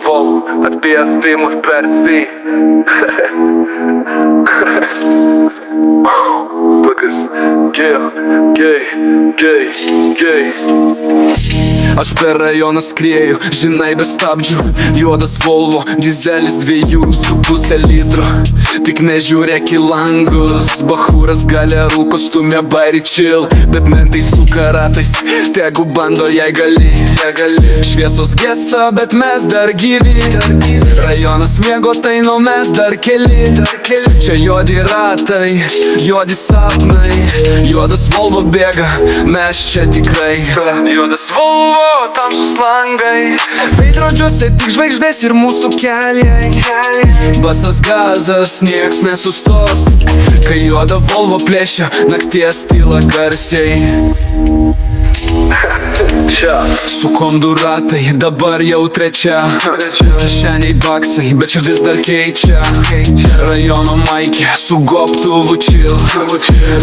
Volvo, atbėstimos per si. Tokius gay. Aš per rajoną skrieju, žinai, be stabdžių. Juodas Volvo, dizelis 2,5 litro. Tik nežiūrėk į langus, bachūras galerų kostiume bairi chill. Bet mentai su karatais, tegu bando jei gali. Šviesos gesa, bet mes dar gyvi. Rajonas mėgo, tai nu mes dar keli. Čia juodi ratai, juodi sapnai. Juodas Volvo bėga, mes čia tikrai. Juodas Volvo, tamsus langai. Veidrodžiuose tik žvaigždės ir mūsų keliai. Basas gazas, nieks nesustos. Kai juoda Volvo plėšia, nakties tyla garsiai. Sukom du ratai, dabar jau trečia. Šiandien baksai, bet čia vis dar keičia. Rajono maikė su gobtuvu chill.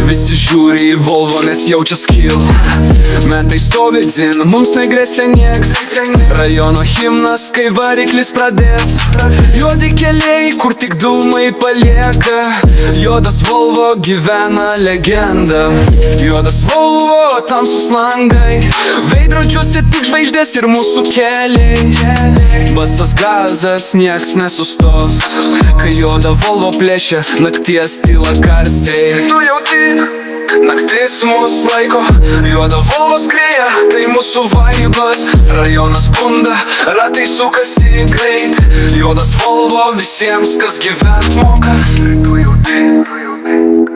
Visi žiūri į Volvo, nes jaučia skill. Mentai stovi dzin, mums negresia nieks. Rajono himnas, kai variklis pradės. Juodi keliai, kur tik dūmai palieka. Juodas Volvo gyvena legenda. Juodas Volvo, tamsus langai. Veidrodžiuose tik žvaigždės ir mūsų keliai. Basas gazas, nieks nesustos. Kai juoda Volvo plėšia, nakties tyla garsiai. Tu jauti, naktis mus laiko. Juoda Volvo skrieja, tai mūsų vaibas. Rajonas bunda, ratai sukasi greit. Juodas Volvo visiems, kas gyvent moka. Tu jauti,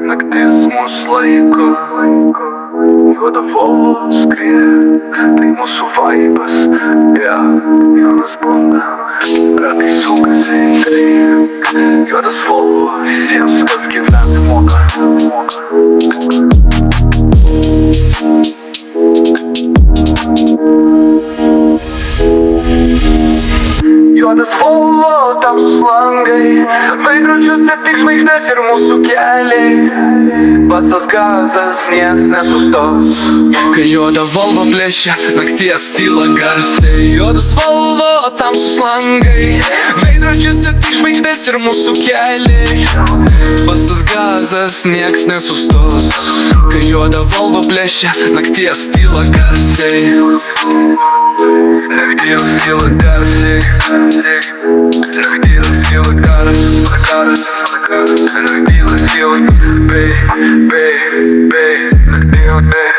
naktis mus laiko. Juoda Volvo skrieja, tai mūsų vaibas. Rajonas bunda, ratai sukasi greit. Juodas Volvo visiems, kas gyvent moka. Juodas Volvo, tamsus langai. Veidrodžiuose tik žvaigždės ir mūsų keliai. Basas gazas, nieks nesustos. Kai juoda Volvo plėšia, nakties tyla garsiai. Juodas Volvo, tamsus langai. Veidrodžiuose tik žvaigždės ir mūsų keliai. Basas gazas, nieks nesustos. Kai juoda Volvo plėšia, nakties tyla garsiai. Nakties tyla garsiai. Nakties tyla karas. Nakties tyla, nakties